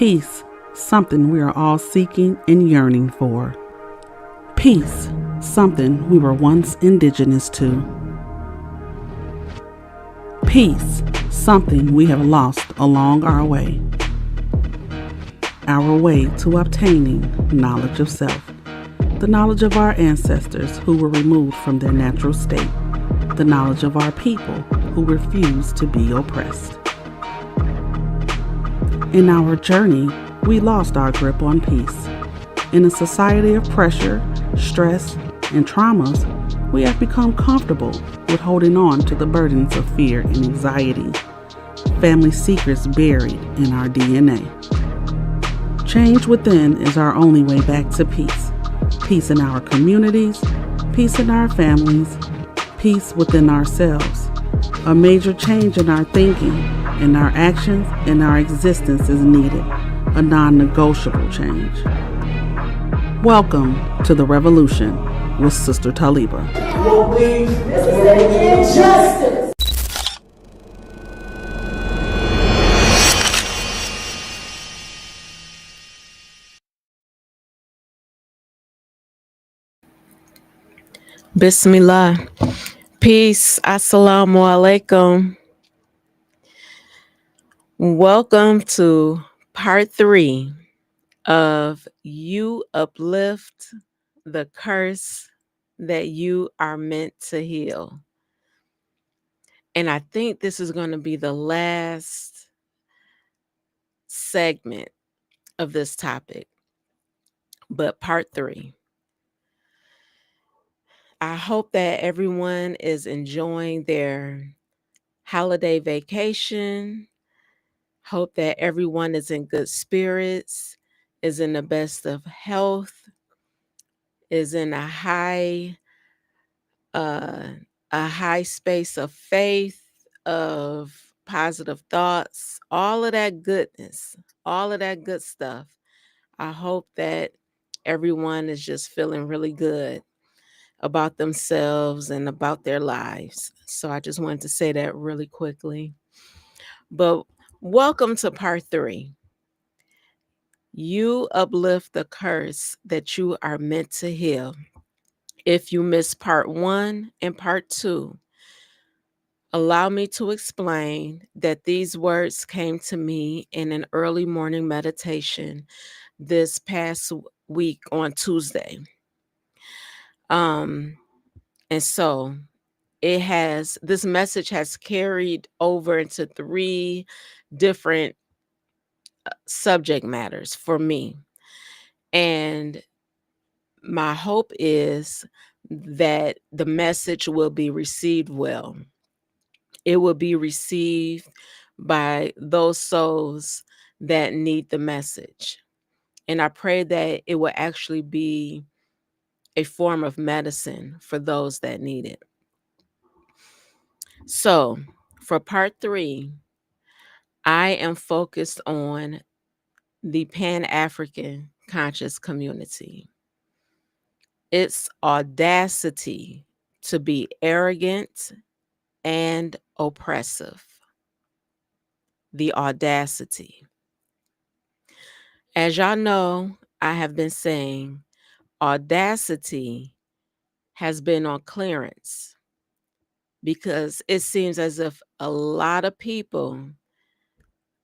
Peace, something we are all seeking and yearning for. Peace, something we were once indigenous to. Peace, something we have lost along our way. Our way to obtaining knowledge of self. The knowledge of our ancestors who were removed from their natural state. The knowledge of our people who refuse to be oppressed. In our journey, we lost our grip on peace. In a society of pressure, stress, and traumas, we have become comfortable with holding on to the burdens of fear and anxiety, family secrets buried in our DNA. Change within is our only way back to peace. Peace in our communities, peace in our families, peace within ourselves. A major change in our thinking, in our actions, in our existence is needed. A non-negotiable change. Welcome to the revolution with Sister Talibah. This is an injustice. Bismillah. Peace. Assalamu alaikum. Welcome to part 3 of You Uplift, the Curse That You Are Meant to Heal. And I think this is going to be the last segment of this topic, but part 3. I hope that everyone is enjoying their holiday vacation. Hope that everyone is in good spirits, is in the best of health, is in a high space of faith, of positive thoughts, all of that goodness, all of that good stuff. I hope that everyone is just feeling really good about themselves and about their lives. So I just wanted to say that really quickly. But welcome to part 3. You uplift the curse that you are meant to heal. If you missed part 1 and part 2, allow me to explain that these words came to me in an early morning meditation this past week on Tuesday. And so this message has carried over into 3 different subject matters for me. And my hope is that the message will be received well. It will be received by those souls that need the message. And I pray that it will actually be a form of medicine for those that need it. So, for part 3, I am focused on the Pan-African conscious community. Its audacity to be arrogant and oppressive. The audacity. As y'all know, I have been saying audacity has been on clearance because it seems as if a lot of people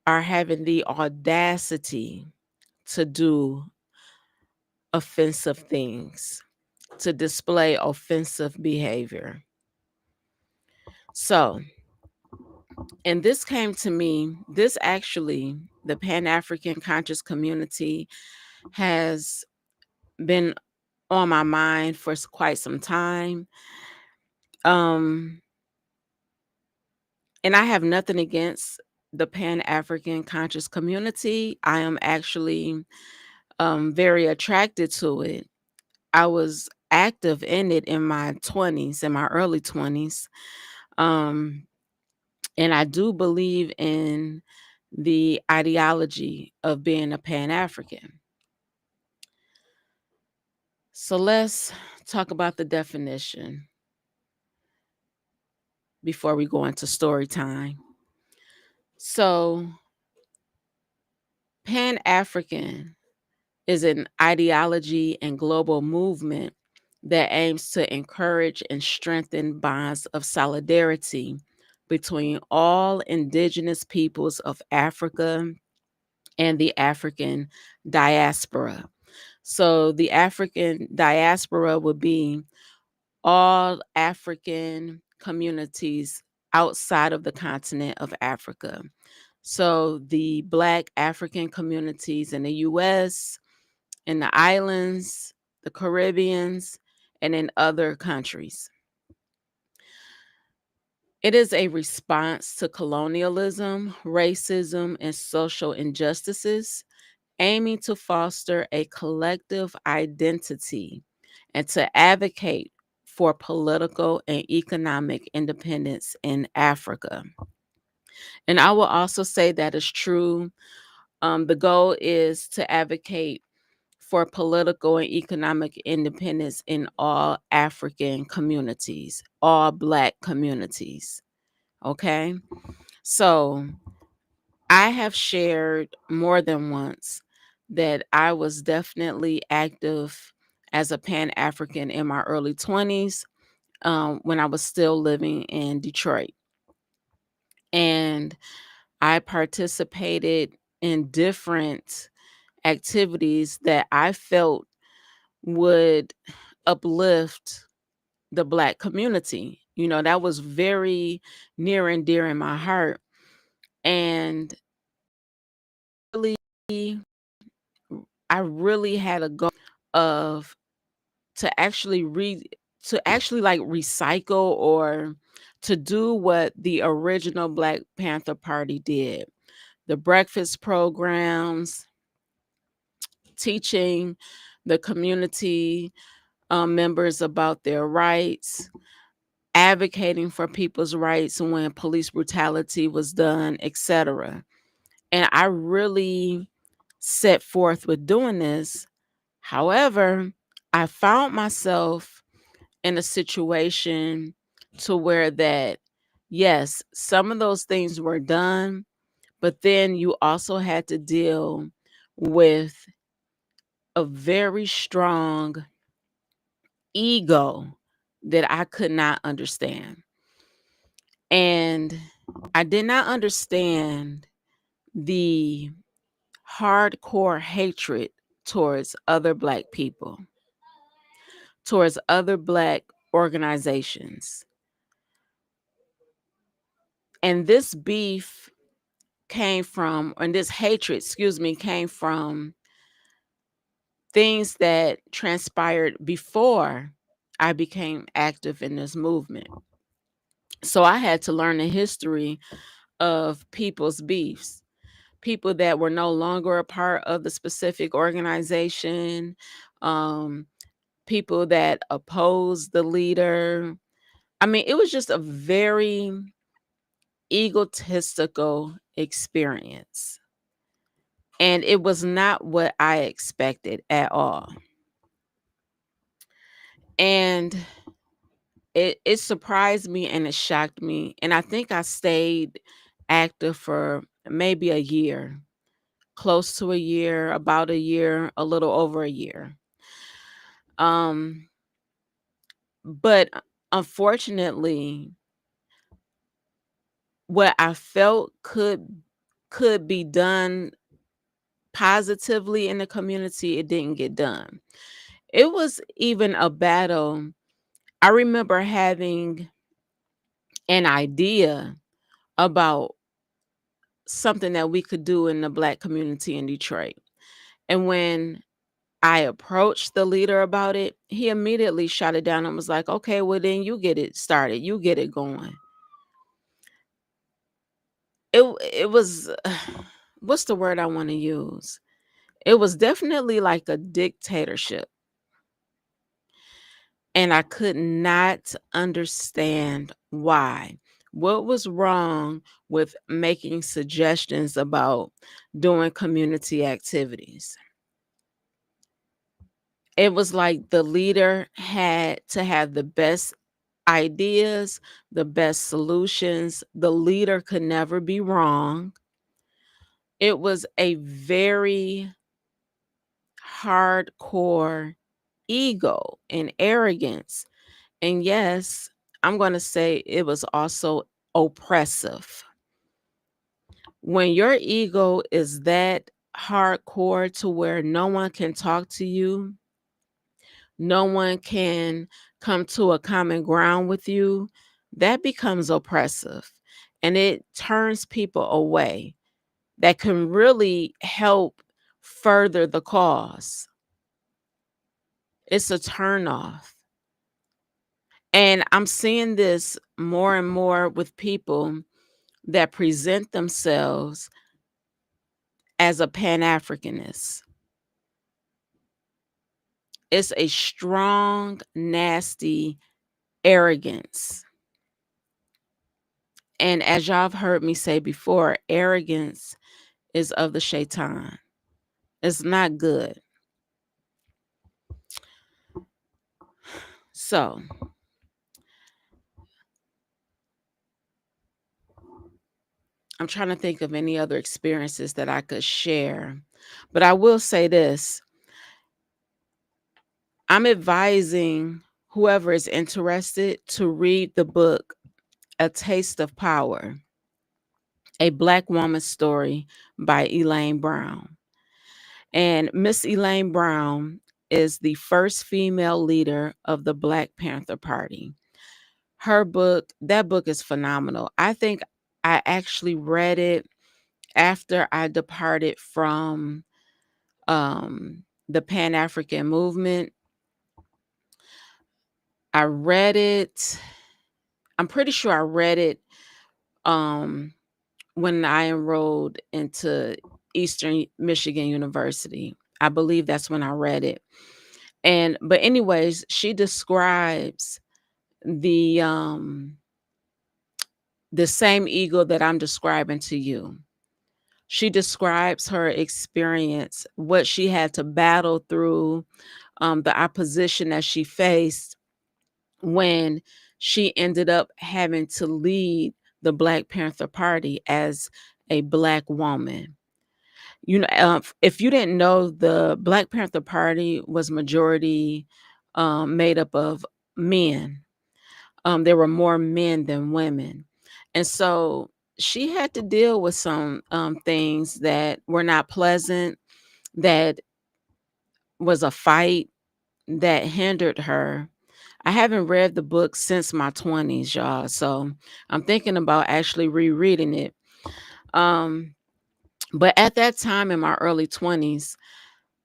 are having the audacity to do offensive things, to display offensive behavior. So, and this came to me, the Pan-African conscious community has been on my mind for quite some time. And I have nothing against the Pan-African conscious community. I am actually very attracted to it. I was active in it in my early 20s. And I do believe in the ideology of being a Pan-African. So let's talk about the definition before we go into story time. So Pan-African is an ideology and global movement that aims to encourage and strengthen bonds of solidarity between all indigenous peoples of Africa and the African diaspora. So the African diaspora would be all African communities outside of the continent of Africa. So the Black African communities in the US, in the islands, the Caribbeans, and in other countries. It is a response to colonialism, racism, and social injustices, aiming to foster a collective identity and to advocate for political and economic independence in Africa. And I will also say that is true. The goal is to advocate for political and economic independence in all African communities, all Black communities. Okay. So I have shared more than once that I was definitely active as a Pan African in my early 20s, when I was still living in Detroit. And I participated in different activities that I felt would uplift the Black community. That was very near and dear in my heart. And really, I really had a goal of to actually like recycle or to do what the original Black Panther Party did. The breakfast programs, teaching the community members about their rights, advocating for people's rights when police brutality was done, etc. And I really set forth with doing this. However, I found myself in a situation to where that, yes, some of those things were done, but then you also had to deal with a very strong ego that I could not understand. And I did not understand the hardcore hatred towards other Black people, towards other Black organizations. And this beef this hatred, came from things that transpired before I became active in this movement. So I had to learn the history of people's beefs, people that were no longer a part of the specific organization, um, people that opposed the leader. I mean, it was just a very egotistical experience. And it was not what I expected at all. And it surprised me and it shocked me. And I think I stayed active for maybe a year, close to a year, about a year, a little over a year. But unfortunately, what I felt could be done positively in the community, it didn't get done. It was even a battle. I remember having an idea about something that we could do in the Black community in Detroit. And when I approached the leader about it, he immediately shot it down and was like, okay, well, then you get it started. You get it going. It was, what's the word I want to use? It was definitely like a dictatorship. And I could not understand why. What was wrong with making suggestions about doing community activities? It was like the leader had to have the best ideas, the best solutions. The leader could never be wrong. It was a very hardcore ego and arrogance. And yes, I'm going to say it was also oppressive. When your ego is that hardcore to where no one can talk to you, no one can come to a common ground with you, that becomes oppressive and it turns people away that can really help further the cause. It's a turnoff. And I'm seeing this more and more with people that present themselves as a Pan-Africanist. It's a strong, nasty arrogance. And as y'all have heard me say before, arrogance is of the shaitan. It's not good. So, I'm trying to think of any other experiences that I could share. But I will say this. I'm advising whoever is interested to read the book, A Taste of Power, a Black Woman's Story by Elaine Brown. And Miss Elaine Brown is the first female leader of the Black Panther Party. Her book, that book is phenomenal. I think I actually read it after I departed from the Pan-African movement. I read it. I'm pretty sure I read it when I enrolled into Eastern Michigan University. I believe that's when I read it. But anyways, she describes the same ego that I'm describing to you. She describes her experience, what she had to battle through, the opposition that she faced when she ended up having to lead the Black Panther Party as a Black woman. If you didn't know, the Black Panther Party was majority made up of men. There were more men than women. And so she had to deal with some things that were not pleasant, that was a fight that hindered her. I haven't read the book since my 20s, y'all. So I'm thinking about actually rereading it. But at that time in my early 20s,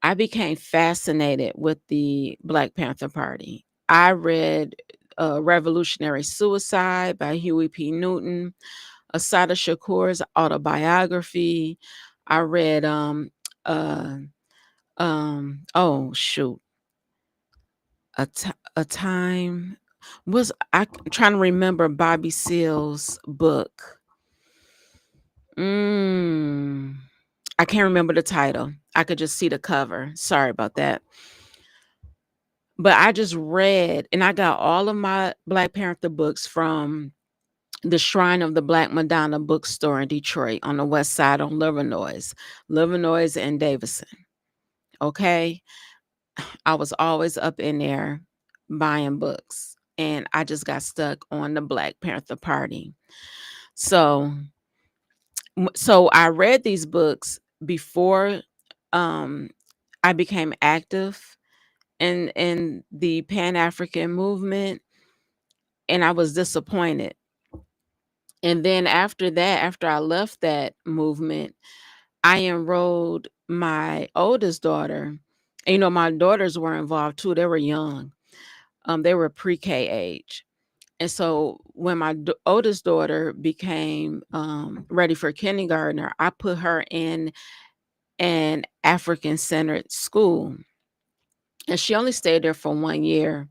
I became fascinated with the Black Panther Party. I read Revolutionary Suicide by Huey P. Newton, Assata Shakur's autobiography. I read oh shoot, a time was I'm trying to remember Bobby Seale's book. I can't remember the title. I could just see the cover. Sorry about that. But I just read, and I got all of my Black Panther books from the Shrine of the Black Madonna bookstore in Detroit on the west side on Livernois and Davison. Okay. I was always up in there buying books, and I just got stuck on the Black Panther Party. So I read these books before I became active in the Pan-African movement, and I was disappointed. And then after that, after I left that movement, I enrolled my oldest daughter. And, my daughters were involved too. They were young. They were pre-K age. And so when my oldest daughter became ready for kindergartner, I put her in an African-centered school. And she only stayed there for 1 year.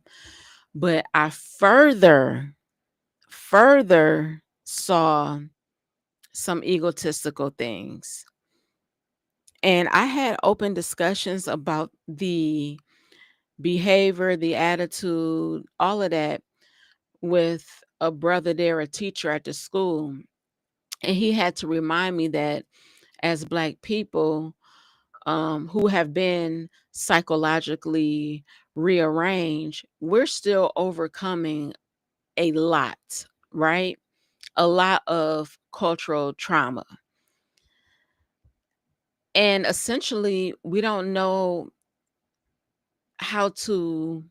But I further saw some egotistical things. And I had open discussions about the behavior, the attitude, all of that with a brother there, a teacher at the school. And he had to remind me that as Black people who have been psychologically rearranged, we're still overcoming a lot, right? A lot of cultural trauma. And essentially, we don't know how to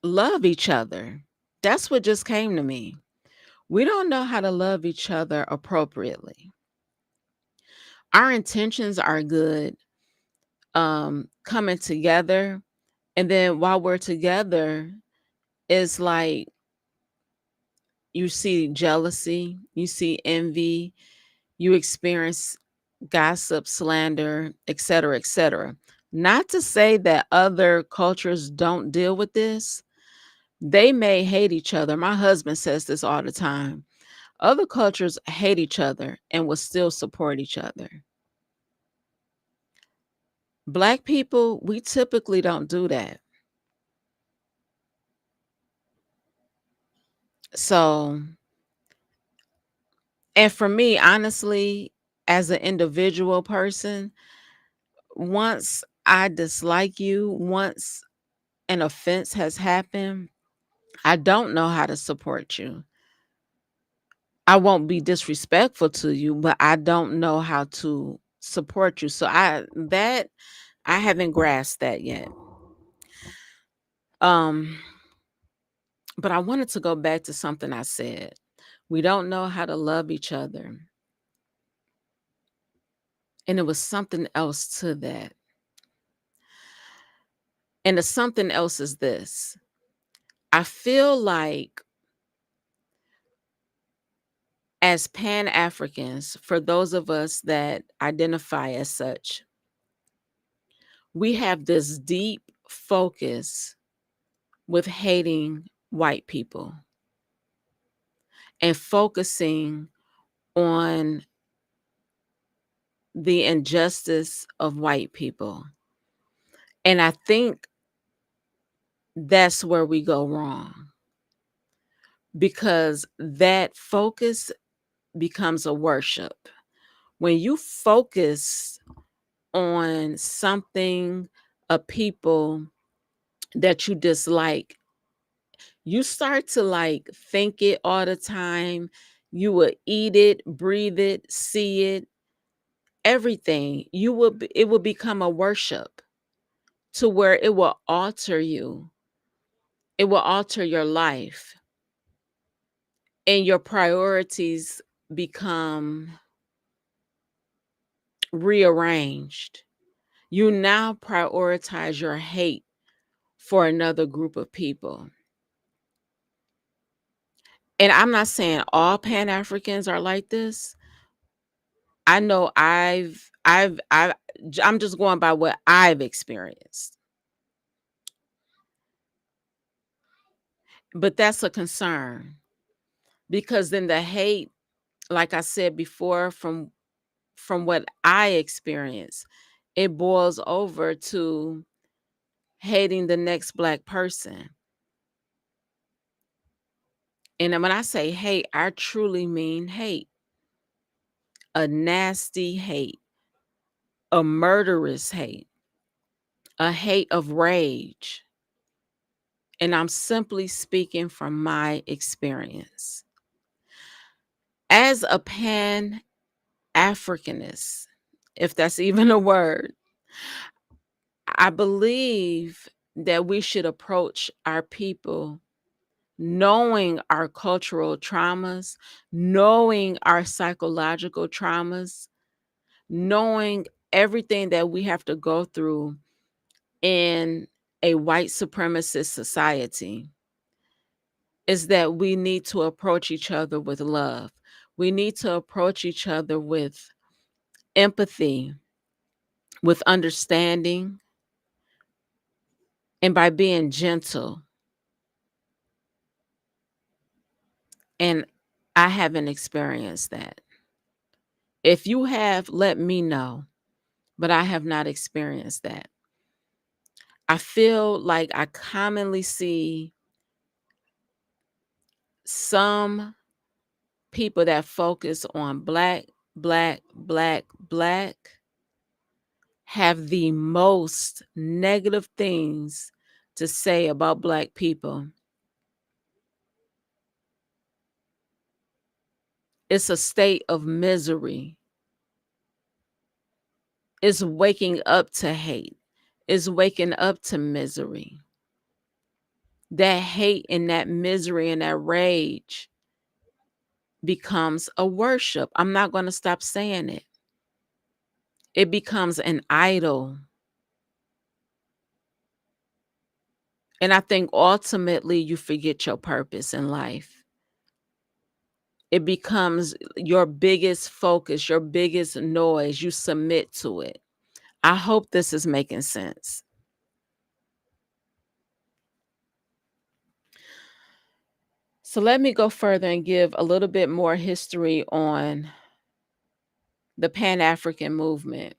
love each other. That's what just came to me. We don't know how to love each other appropriately. Our intentions are good, coming together. And then while we're together, it's like you see jealousy, you see envy, you experience gossip, slander, etc., etc. Not to say that other cultures don't deal with this. They may hate each other. My husband says this all the time. Other cultures hate each other and will still support each other. Black people, we typically don't do that. So, and for me, honestly, as an individual person, once I dislike you, once an offense has happened, I don't know how to support you. I won't be disrespectful to you, but I don't know how to support you. So I haven't grasped that yet. Um but I wanted to go back to something I said. We don't know how to love each other. And it was something else to that. And the something else is this. I feel like as Pan Africans, for those of us that identify as such, we have this deep focus with hating white people and focusing on the injustice of white people. And I think that's where we go wrong, because that focus becomes a worship. When you focus on something, a people that you dislike, you start to like think it all the time. You will eat it, breathe it, see it, everything. It will become a worship to where it will alter you. It will alter your life, and your priorities become rearranged. You now prioritize your hate for another group of people. And I'm not saying all Pan Africans are like this. I know I'm just going by what I've experienced. But that's a concern, because then the hate, like I said before, from what I experience, it boils over to hating the next Black person. And when I say hate, I truly mean hate. A nasty hate, a murderous hate, a hate of rage. And I'm simply speaking from my experience. As a Pan Africanist, if that's even a word, I believe that we should approach our people knowing our cultural traumas, knowing our psychological traumas, knowing everything that we have to go through in a white supremacist society, is that we need to approach each other with love. We need to approach each other with empathy, with understanding, and by being gentle. And I haven't experienced that. If you have, let me know, but I have not experienced that. I feel like I commonly see some people that focus on black, black, black, Black have the most negative things to say about Black people. It's a state of misery. It's waking up to hate. It's waking up to misery. That hate and that misery and that rage becomes a worship. I'm not going to stop saying it. It becomes an idol. And I think ultimately you forget your purpose in life. It becomes your biggest focus, your biggest noise. You submit to it. I hope this is making sense. So let me go further and give a little bit more history on the Pan-African movement.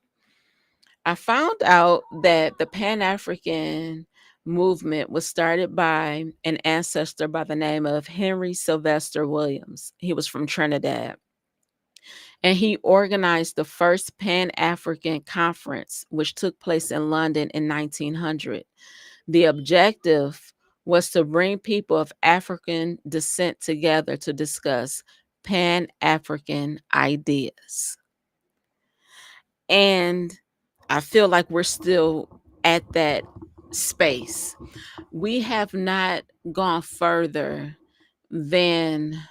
I found out that the Pan-African movement was started by an ancestor by the name of Henry Sylvester Williams. He was from Trinidad. And he organized the first Pan-African conference, which took place in London in 1900. The objective was to bring people of African descent together to discuss Pan-African ideas. And I feel like we're still at that space. We have not gone further than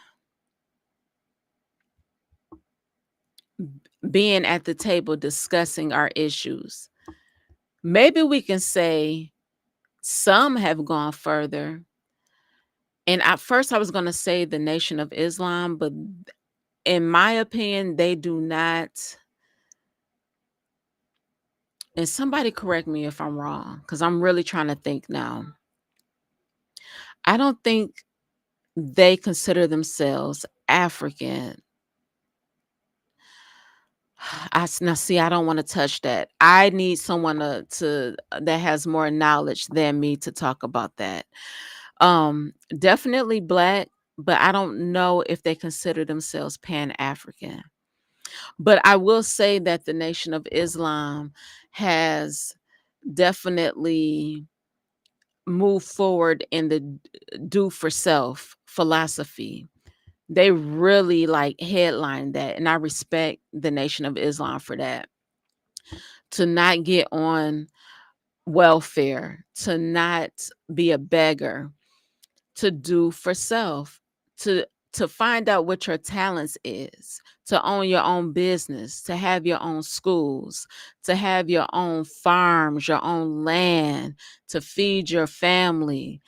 being at the table discussing our issues. Maybe we can say some have gone further. And at first I was going to say the Nation of Islam, but in my opinion, they do not. And somebody correct me if I'm wrong, because I'm really trying to think now. I don't think they consider themselves African. Now see, I don't want to touch that. I need someone to that has more knowledge than me to talk about that. Definitely Black, but I don't know if they consider themselves Pan-African. But I will say that the Nation of Islam has definitely moved forward in the do for self philosophy. They really like headline that, and I respect the Nation of Islam for that. To not get on welfare, to not be a beggar, to do for self, to find out what your talents is, to own your own business, to have your own schools, to have your own farms, your own land, to feed your family.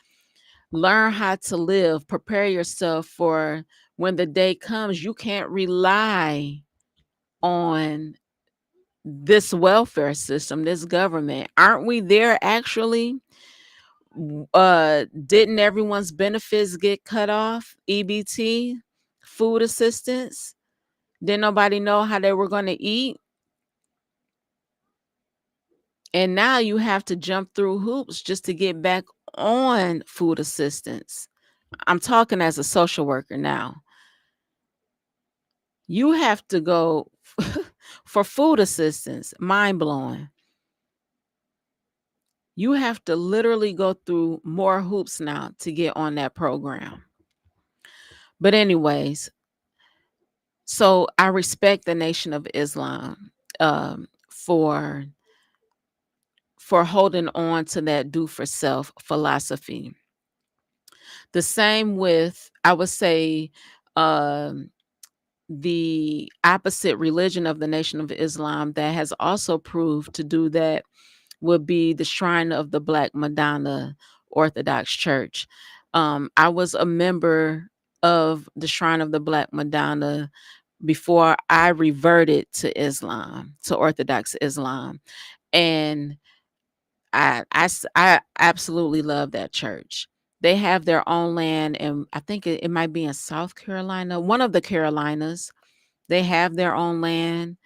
Learn how to live, prepare yourself for when the day comes. You can't rely on this welfare system, this government. Aren't we there actually? Didn't everyone's benefits get cut off? EBT, food assistance. Didn't nobody know how they were going to eat? And now you have to jump through hoops just to get back on food assistance. I'm talking as a social worker now. You have to go for food assistance. Mind blowing. You have to literally go through more hoops now to get on that program. But anyways, so I respect the Nation of Islam for holding on to that do for self philosophy. The same with, I would say, the opposite religion of the Nation of Islam that has also proved to do that would be the Shrine of the Black Madonna Orthodox Church. I was a member of the Shrine of the Black Madonna before I reverted to Islam, to Orthodox Islam. And I absolutely love that church. They have their own land, and I think it might be in South Carolina, one of the Carolinas. They have their own land.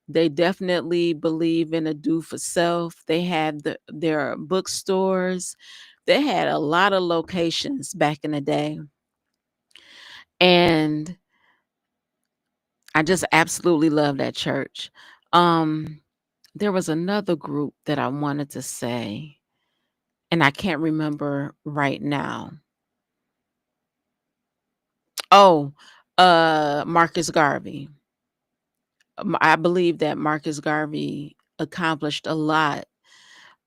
They definitely believe in a do for self. They had their bookstores. They had a lot of locations back in the day. And I just absolutely love that church. There was another group that I wanted to say, and I can't remember right now. Oh, Marcus Garvey. I believe that Marcus Garvey accomplished a lot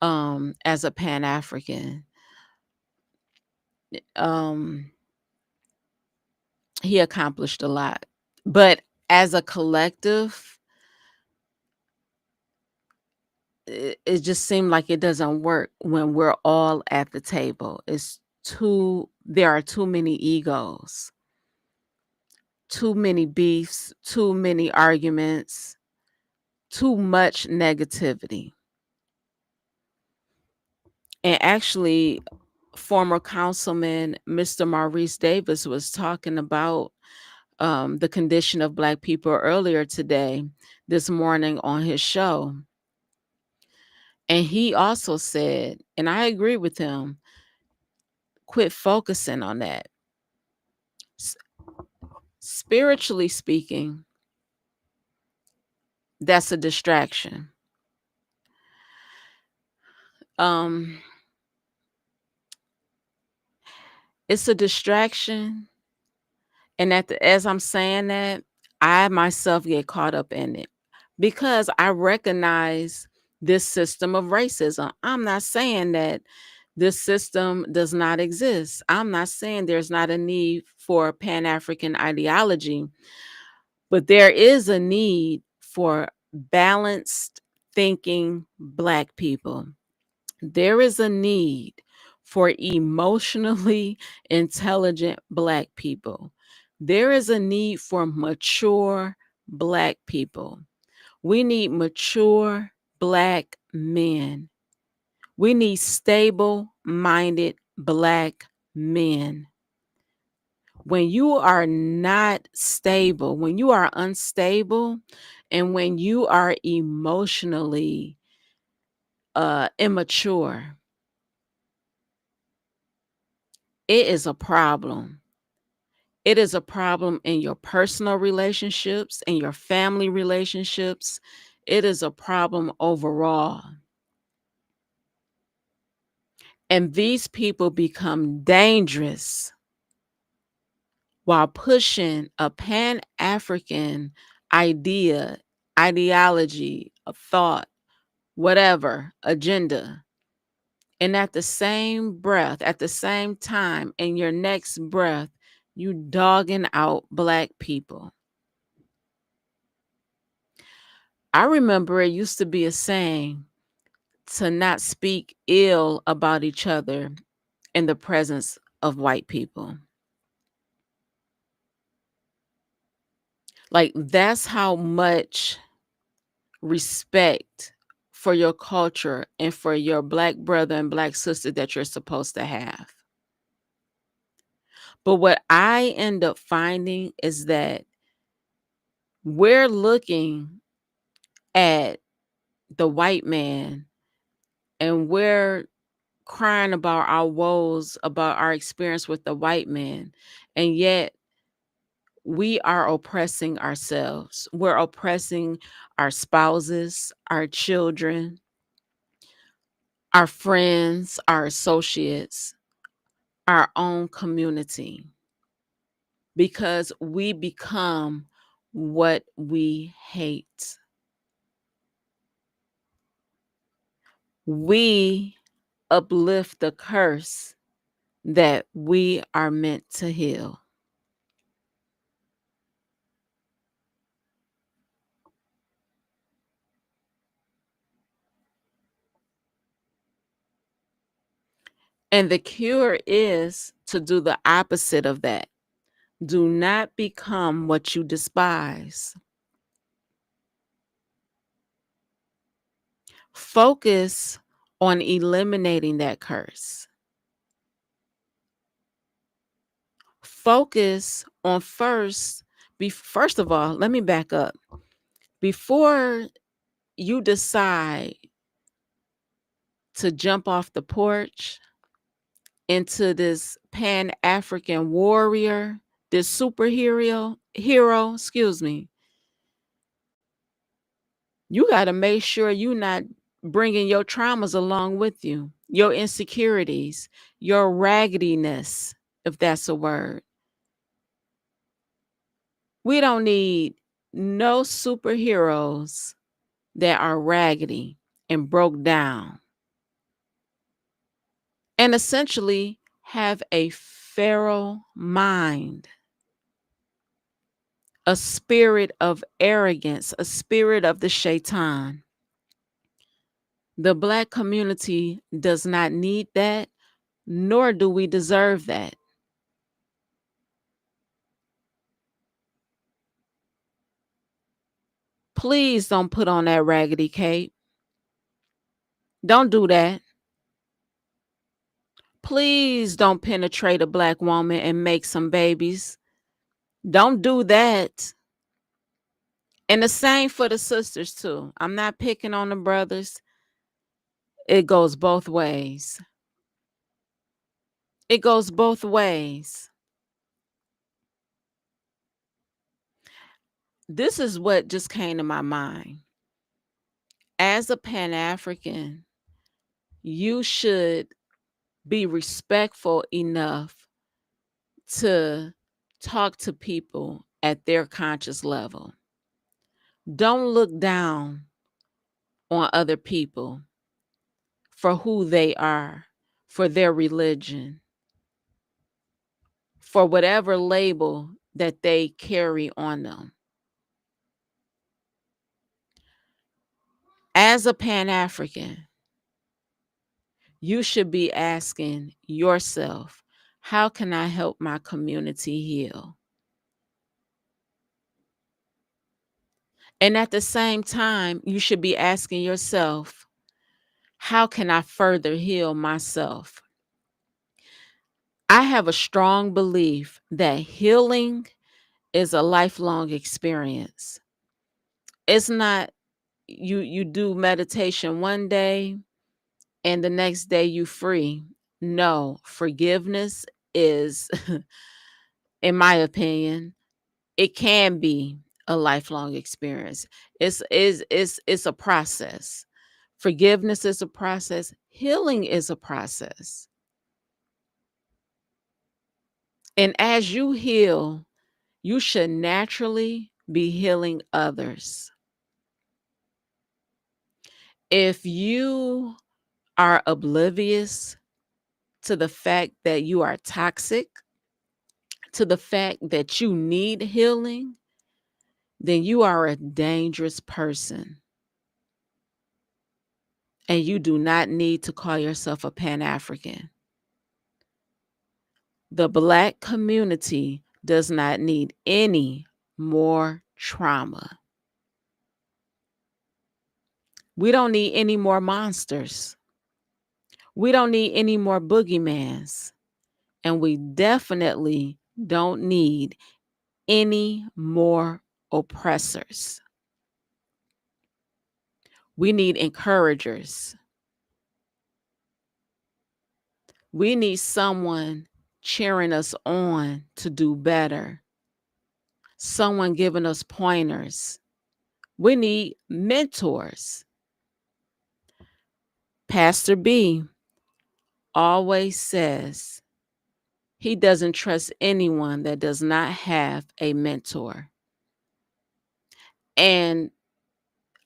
as a Pan-African. Um, he accomplished a lot. But as a collective, it just seemed like it doesn't work when we're all at the table. There are too many egos, too many beefs, too many arguments, too much negativity. And actually, former councilman Mr. Maurice Davis was talking about the condition of Black people earlier this morning on his show. And he also said, and I agree with him, quit focusing on that. Spiritually speaking, that's a distraction. It's a distraction. And as I'm saying that, I myself get caught up in it because I recognize this system of racism. I'm not saying that this system does not exist. I'm not saying there's not a need for Pan-African ideology, but there is a need for balanced thinking Black people. There is a need for emotionally intelligent Black people. There is a need for mature Black people. We need mature Black men. We need stable-minded Black men. When you are not stable, when you are unstable, and when you are emotionally immature, it is a problem. It is a problem in your personal relationships, in your family relationships. It is a problem overall. And these people become dangerous while pushing a Pan-African ideology, a thought, whatever, agenda. And at the same breath, at the same time, in your next breath, you dogging out Black people. I remember it used to be a saying to not speak ill about each other in the presence of white people. Like, that's how much respect for your culture and for your Black brother and Black sister that you're supposed to have. But what I end up finding is that we're looking at the white man and we're crying about our woes, about our experience with the white man, and yet we are oppressing ourselves. We're oppressing our spouses, our children, our friends, our associates, our own community, because we become what we hate. We uplift the curse that we are meant to heal. And the cure is to do the opposite of that. Do not become what you despise. Focus on eliminating that curse. Focus on first of all, let me back up. Before you decide to jump off the porch into this Pan-African warrior, this hero, excuse me, You got to make sure you're not bringing your traumas along with you, your insecurities, your raggediness, if that's a word. We don't need no superheroes that are raggedy and broke down and essentially have a feral mind, a spirit of arrogance, a spirit of the shaitan. The Black community does not need that, nor do we deserve that. Please don't put on that raggedy cape. Don't do that. Please don't penetrate a Black woman and make some babies. Don't do that. And the same for the sisters, too. I'm not picking on the brothers. It goes both ways. It goes both ways. This is what just came to my mind. As a Pan-African, you should be respectful enough to talk to people at their conscious level. Don't look down on other people for who they are, for their religion, for whatever label that they carry on them. As a Pan-African, you should be asking yourself, how can I help my community heal? And at the same time, you should be asking yourself, how can I further heal myself? I have a strong belief that healing is a lifelong experience. It's not you do meditation one day and the next day you free. No, forgiveness is in my opinion, it can be a lifelong experience. It's a process. Forgiveness is a process. Healing is a process. And as you heal, you should naturally be healing others. If you are oblivious to the fact that you are toxic, to the fact that you need healing, then you are a dangerous person. And you do not need to call yourself a Pan-African. The Black community does not need any more trauma. We don't need any more monsters. We don't need any more boogeymans. And we definitely don't need any more oppressors. We need encouragers. We need someone cheering us on to do better, someone giving us pointers. We need mentors. Pastor B always says he doesn't trust anyone that does not have a mentor. And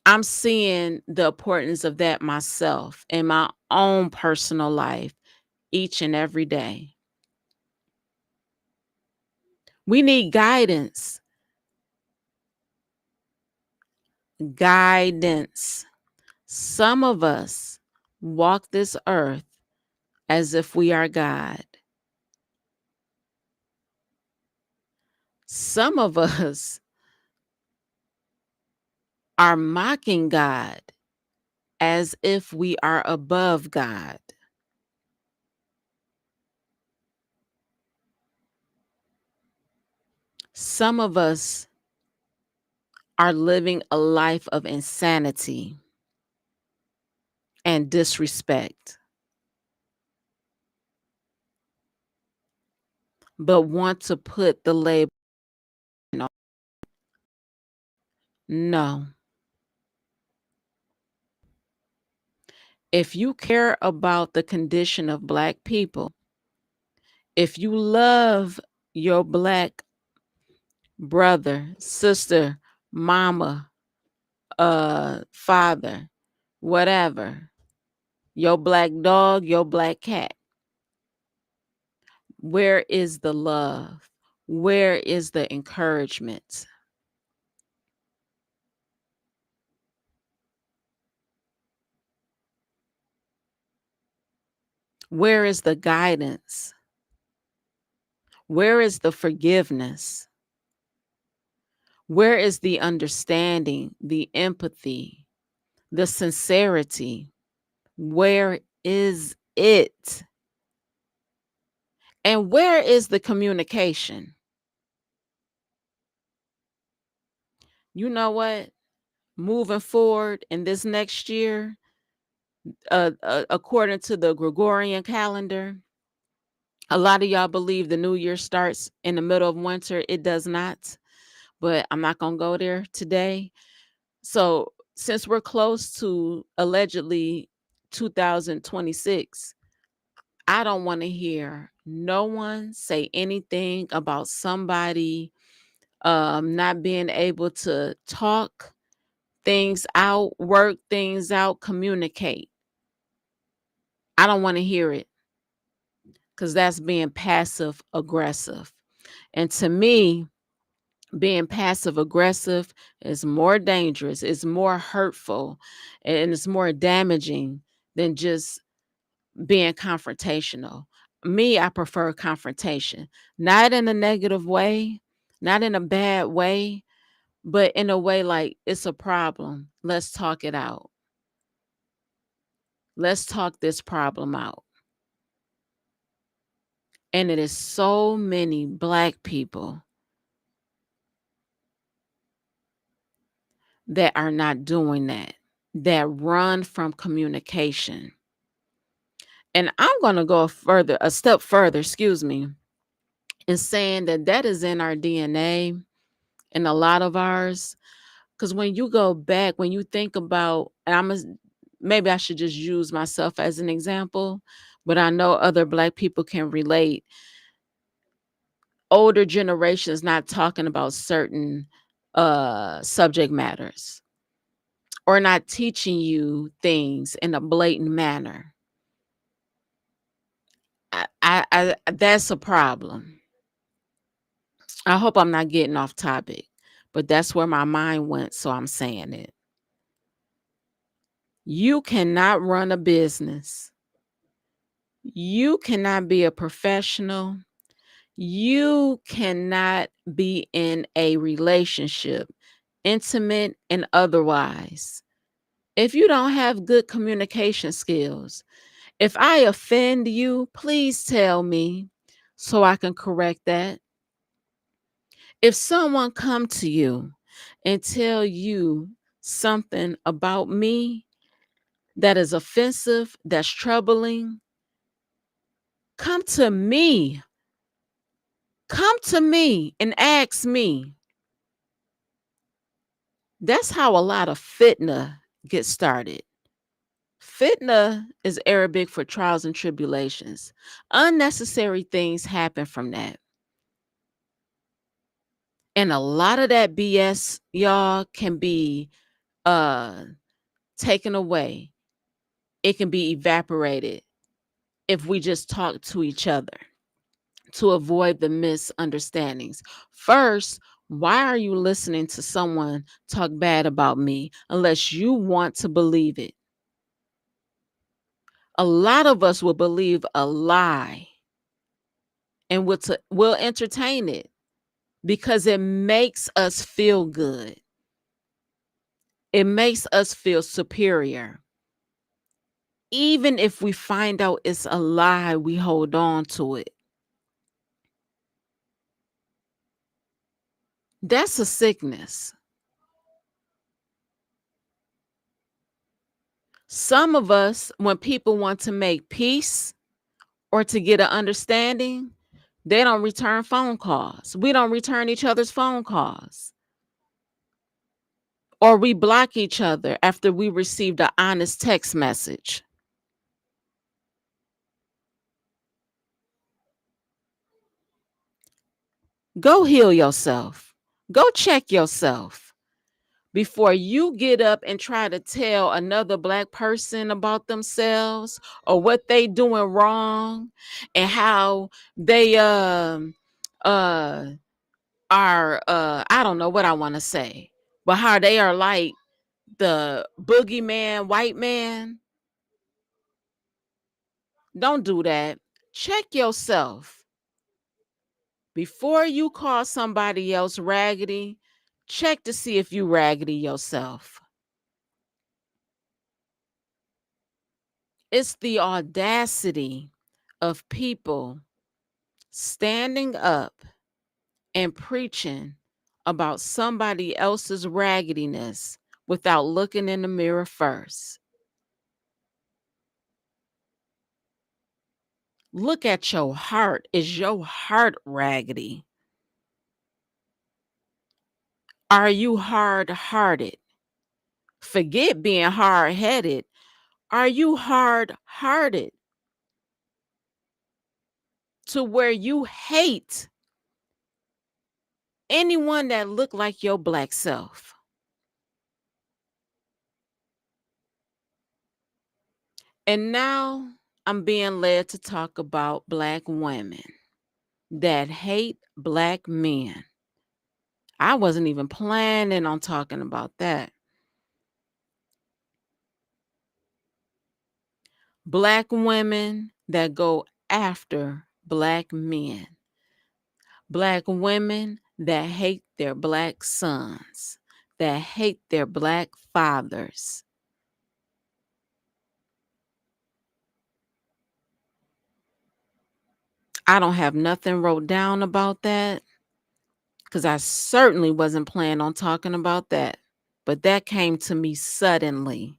I'm seeing the importance of that myself in my own personal life each and every day. We need guidance. Guidance. Some of us walk this earth as if we are God. Some of us are mocking God as if we are above God. Some of us are living a life of insanity and disrespect, but want to put the label on. No, If you care about the condition of Black people, if you love your Black brother, sister, mama, father, whatever, your Black dog, your Black cat, where is the love? Where is the encouragement? Where is the guidance? Where is the forgiveness? Where is the understanding, the empathy, the sincerity? Where is it? And where is the communication? You know what? Moving forward in this next year, according to the Gregorian calendar, a lot of y'all believe the new year starts in the middle of winter. It does not, but I'm not going to go there today. So, since we're close to allegedly 2026, I don't want to hear no one say anything about somebody not being able to talk things out, work things out, communicate. I don't want to hear it, because that's being passive aggressive. And to me, being passive aggressive is more dangerous, it's more hurtful, and it's more damaging than just being confrontational. Me, I prefer confrontation, not in a negative way, not in a bad way, but in a way like it's a problem. Let's talk it out. Let's talk this problem out. And it is so many Black people that are not doing that, that run from communication. And I'm going to go a step further, in saying that that is in our DNA, in a lot of ours. Because when you go back, when you think about, and maybe I should just use myself as an example, but I know other Black people can relate. Older generations not talking about certain subject matters, or not teaching you things in a blatant manner. I that's a problem. I hope I'm not getting off topic, but that's where my mind went, so I'm saying it. You cannot run a business. You cannot be a professional. You cannot be in a relationship, intimate and otherwise, if you don't have good communication skills. If I offend you, please tell me so I can correct that. If someone come to you and tell you something about me that is offensive, that's troubling, come to me. Come to me and ask me. That's how a lot of fitna gets started. Fitna is Arabic for trials and tribulations. Unnecessary things happen from that. And a lot of that BS, y'all, can be uh taken away. It can be evaporated if we just talk to each other to avoid the misunderstandings. First, why are you listening to someone talk bad about me unless you want to believe it? A lot of us will believe a lie and will entertain it because it makes us feel good. It makes us feel superior. Even if we find out it's a lie, we hold on to it. That's a sickness. Some of us, when people want to make peace or to get an understanding, they don't return phone calls. We don't return each other's phone calls. Or we block each other after we received an honest text message. Go heal yourself. Go check yourself before you get up and try to tell another Black person about themselves or what they doing wrong and how they uh are I don't know what I want to say, but how they are like the boogeyman white man. Don't do that. Check yourself before you call somebody else raggedy. Check to see if you raggedy yourself. It's the audacity of people standing up and preaching about somebody else's raggediness without looking in the mirror first. Look at your heart. Is your heart raggedy? Are you hard-hearted? Forget being hard-headed. Are you hard-hearted to where you hate anyone that look like your Black self? And now I'm being led to talk about Black women that hate Black men. I wasn't even planning on talking about that. Black women that go after Black men. Black women that hate their Black sons, that hate their Black fathers. I don't have nothing wrote down about that because I certainly wasn't planning on talking about that. But that came to me suddenly.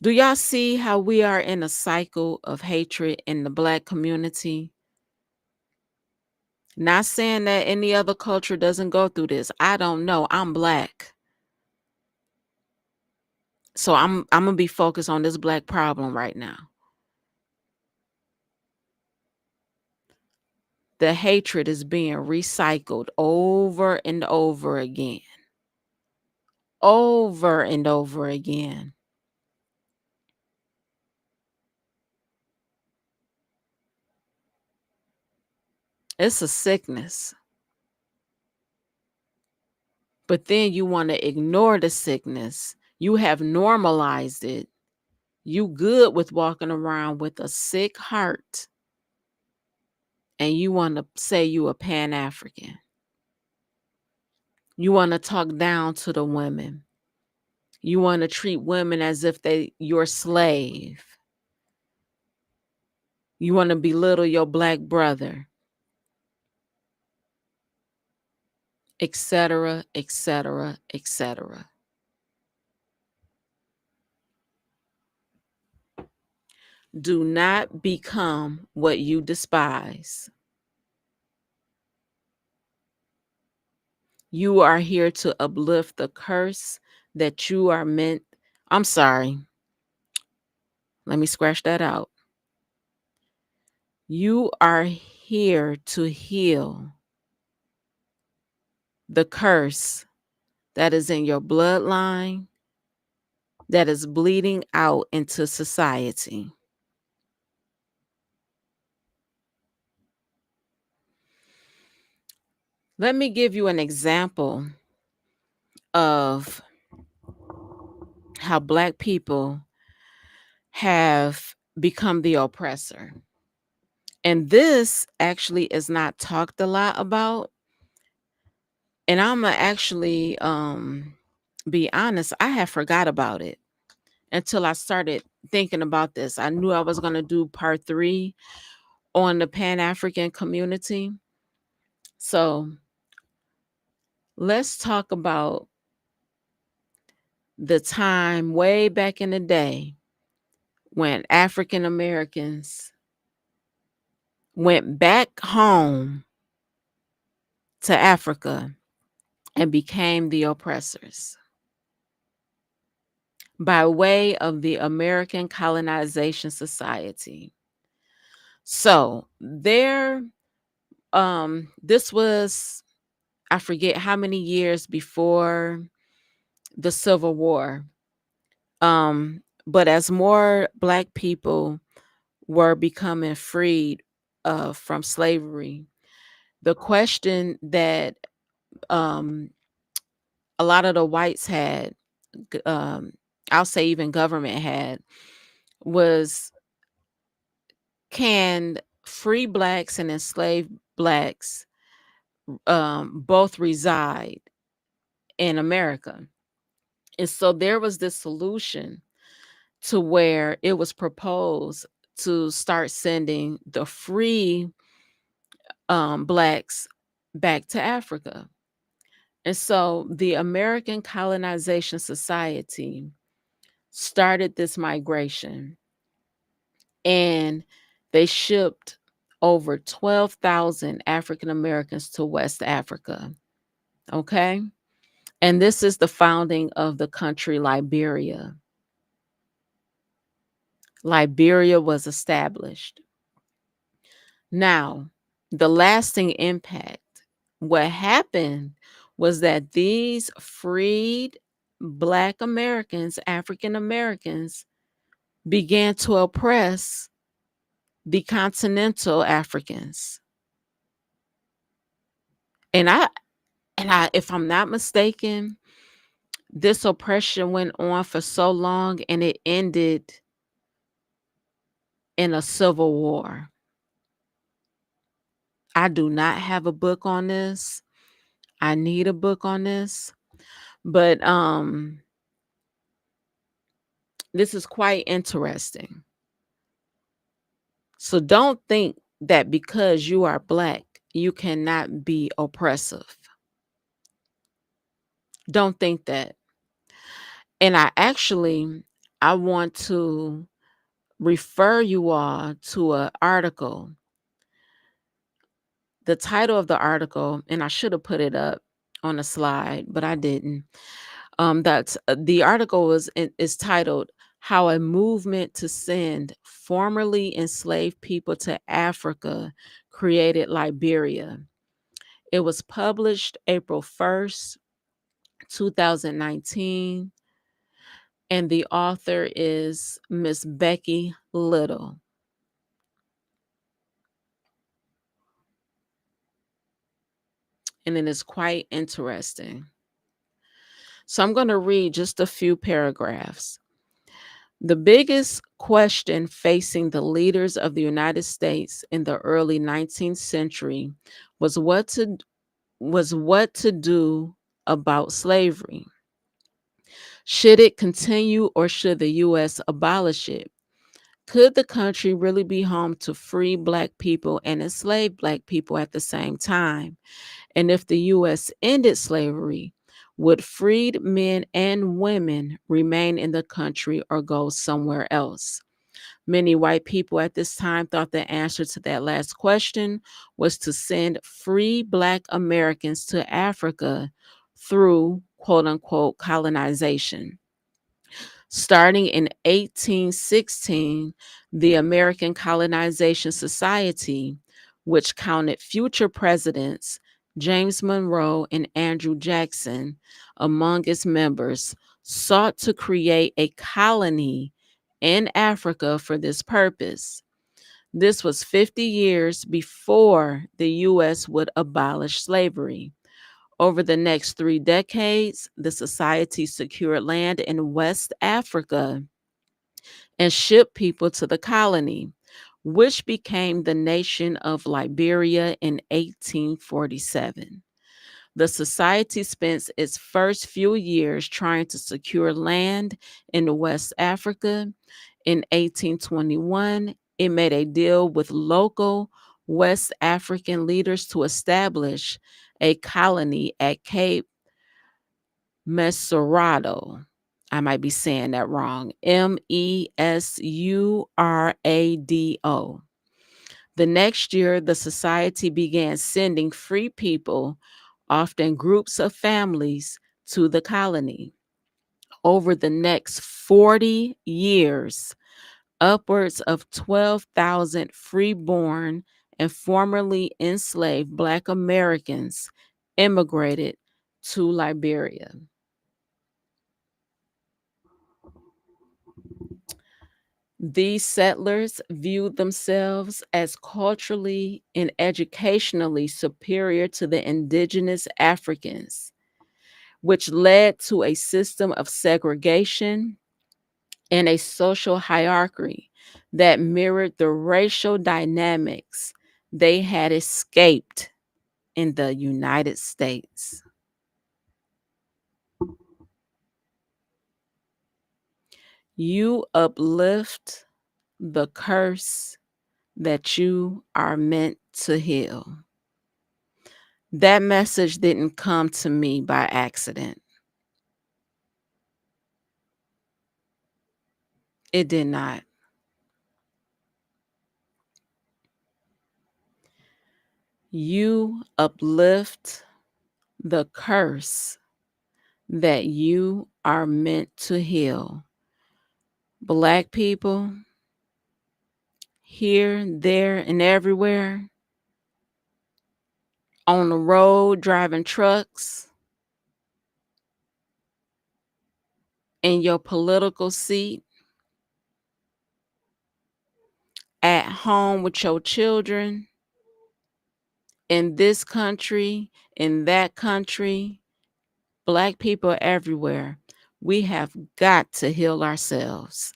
Do y'all see how we are in a cycle of hatred in the Black community? Not saying that any other culture doesn't go through this. I don't know. I'm Black. So I'm gonna be focused on this Black problem right now. The hatred is being recycled over and over again. Over and over again. It's a sickness. But then you want to ignore the sickness. You have normalized it. You good with walking around with a sick heart. And you want to say you a Pan-African. You want to talk down to the women. You want to treat women as if they your slave. You want to belittle your Black brother, etc., etc., etc. Do not become what you despise. You are here to uplift the curse that you are meant. I'm sorry. Let me scratch that out. You are here to heal the curse that is in your bloodline, that is bleeding out into society. Let me give you an example of how Black people have become the oppressor. And this actually is not talked a lot about. And I'm going to actually be honest, I had forgot about it until I started thinking about this. I knew I was going to do part 3 on the Pan-African community. So let's talk about the time way back in the day when African Americans went back home to Africa and became the oppressors by way of the American Colonization Society. So this was, I forget how many years before the Civil War. But as more Black people were becoming freed from slavery, the question that um, a lot of the whites had, I'll say even government had, was, can free Blacks and enslaved Blacks both reside in America? And so there was this solution to where it was proposed to start sending the free Blacks back to Africa. And so the American Colonization Society started this migration, and they shipped over 12,000 African Americans to West Africa. Okay. And this is the founding of the country Liberia. Liberia was established. Now, the lasting impact, what happened was that these freed Black Americans, African Americans, began to oppress the continental Africans. And I, if I'm not mistaken, this oppression went on for so long and it ended in a civil war. I do not have a book on this. I need a book on this. But this is quite interesting. So don't think that because you are Black, you cannot be oppressive. Don't think that. And I want to refer you all to an article. The title of the article, and I should have put it up on a slide, but I didn't. That's the article is titled "How a Movement to Send Formerly Enslaved People to Africa Created Liberia." It was published April 1st, 2019, and the author is Miss Becky Little. And it is quite interesting. So I'm going to read just a few paragraphs. The biggest question facing the leaders of the United States in the early 19th century was what to do about slavery. Should it continue or should the US abolish it? Could the country really be home to free Black people and enslaved Black people at the same time? And if the US ended slavery, would freed men and women remain in the country or go somewhere else? Many white people at this time thought the answer to that last question was to send free Black Americans to Africa through quote unquote colonization. Starting in 1816, the American Colonization Society, which counted future presidents James Monroe and Andrew Jackson among its members, sought to create a colony in Africa for this purpose. This was 50 years before the U.S. would abolish slavery. Over the next 3 decades, the society secured land in West Africa and shipped people to the colony, which became the nation of Liberia in 1847. The society spent its first few years trying to secure land in West Africa. In 1821, it made a deal with local West African leaders to establish a colony at Cape Mesurado. I might be saying that wrong. Mesurado. The next year, the society began sending free people, often groups of families, to the colony. Over the next 40 years, Upwards of 12,000 freeborn and formerly enslaved Black Americans immigrated to Liberia. These settlers viewed themselves as culturally and educationally superior to the indigenous Africans, which led to a system of segregation and a social hierarchy that mirrored the racial dynamics they had escaped in the United States. You uplift the curse that you are meant to heal. That message didn't come to me by accident. It did not. You uplift the curse that you are meant to heal. Black people, here, there, and everywhere, on the road, driving trucks, in your political seat, at home with your children, in this country, in that country, Black people everywhere. We have got to heal ourselves.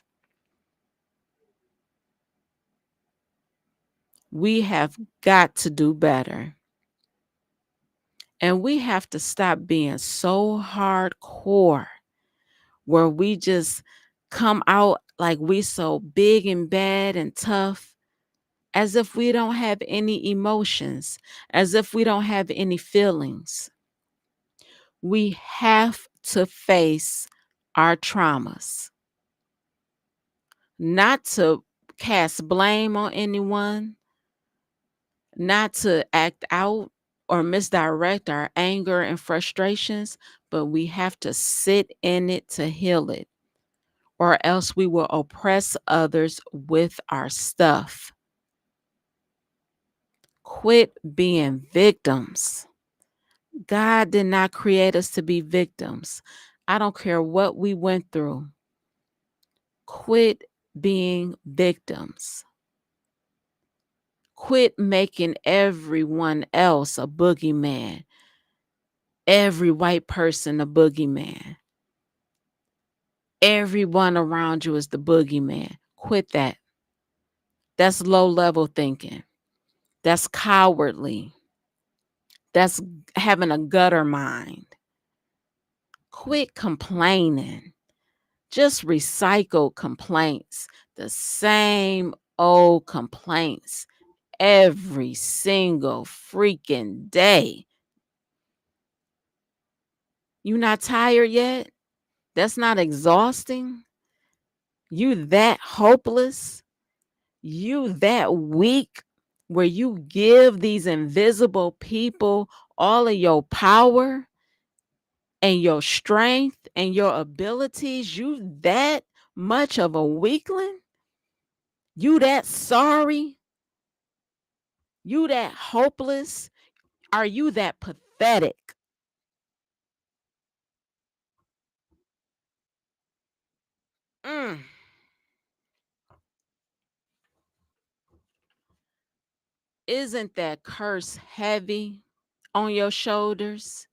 We have got to do better. And we have to stop being so hardcore where we just come out like we so big and bad and tough, as if we don't have any emotions, as if we don't have any feelings. We have to face our traumas, not to cast blame on anyone, not to act out or misdirect our anger and frustrations, but we have to sit in it to heal it, or else we will oppress others with our stuff. Quit being victims. God did not create us to be victims. I don't care what we went through. Quit being victims. Quit making everyone else a boogeyman. Every white person a boogeyman. Everyone around you is the boogeyman. Quit that. That's low level thinking. That's cowardly. That's having a gutter mind. Quit complaining. Just recycle complaints. The same old complaints every single freaking day. You not tired yet? That's not exhausting? You that hopeless? You that weak where you give these invisible people all of your power and your strength and your abilities? You that much of a weakling? You that sorry? You that hopeless? Are you that pathetic? Mm. Isn't that curse heavy on your shoulders,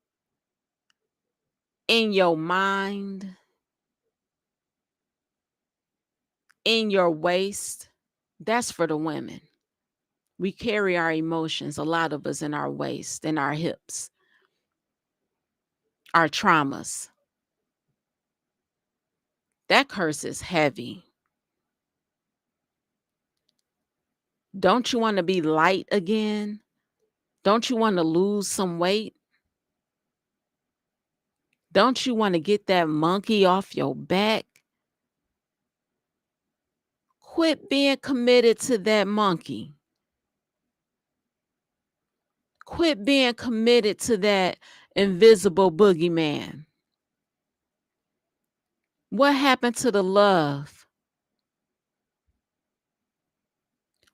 in your mind, in your waist? That's for the women. We carry our emotions, a lot of us, in our waist, in our hips, our traumas. That curse is heavy. Don't you want to be light again? Don't you want to lose some weight? Don't you want to get that monkey off your back? Quit being committed to that monkey. Quit being committed to that invisible boogeyman. What happened to the love?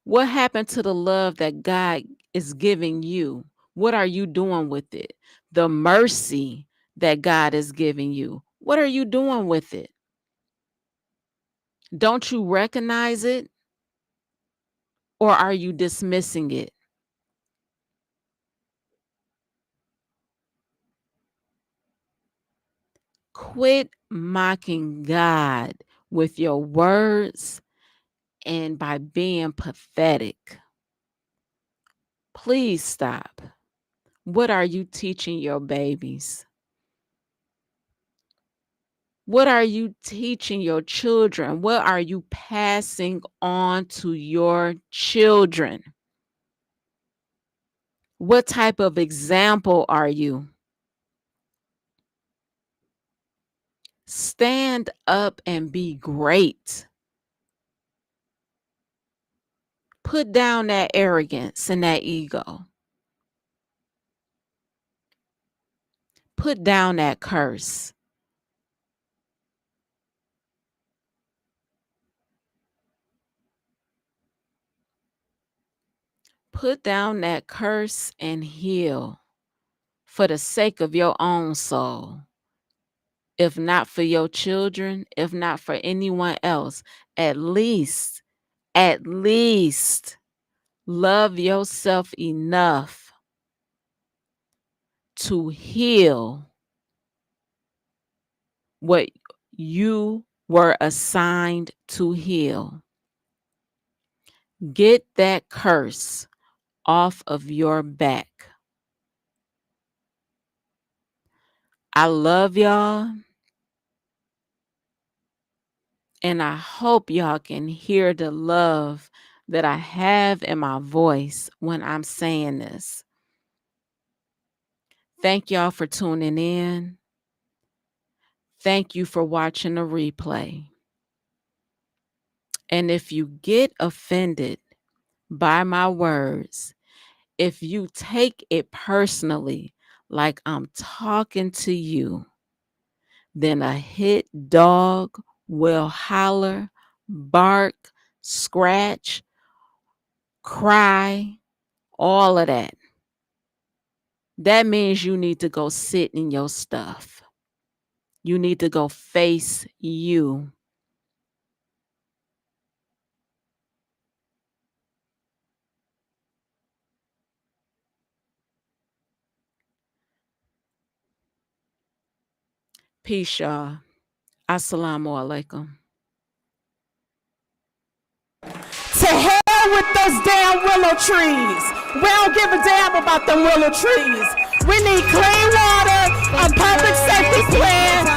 What happened to the love that God is giving you? What are you doing with it? The mercy that God is giving you. What are you doing with it? Don't you recognize it? Or are you dismissing it? Quit mocking God with your words and by being pathetic. Please stop. What are you teaching your babies? What are you teaching your children? What are you passing on to your children? What type of example are you? Stand up and be great. Put down that arrogance and that ego. Put down that curse. Put down that curse and heal for the sake of your own soul. If not for your children, if not for anyone else, at least love yourself enough to heal what you were assigned to heal. Get that curse off of your back. I love y'all. And I hope y'all can hear the love that I have in my voice when I'm saying this. Thank y'all for tuning in. Thank you for watching the replay. And if you get offended by my words, if you take it personally, like I'm talking to you, then a hit dog will holler, bark, scratch, cry, all of that. That means you need to go sit in your stuff. You need to go face you. Peace, y'all. Assalamu alaikum. To hell with those damn willow trees. We don't give a damn about them willow trees. We need clean water, a public safety plan,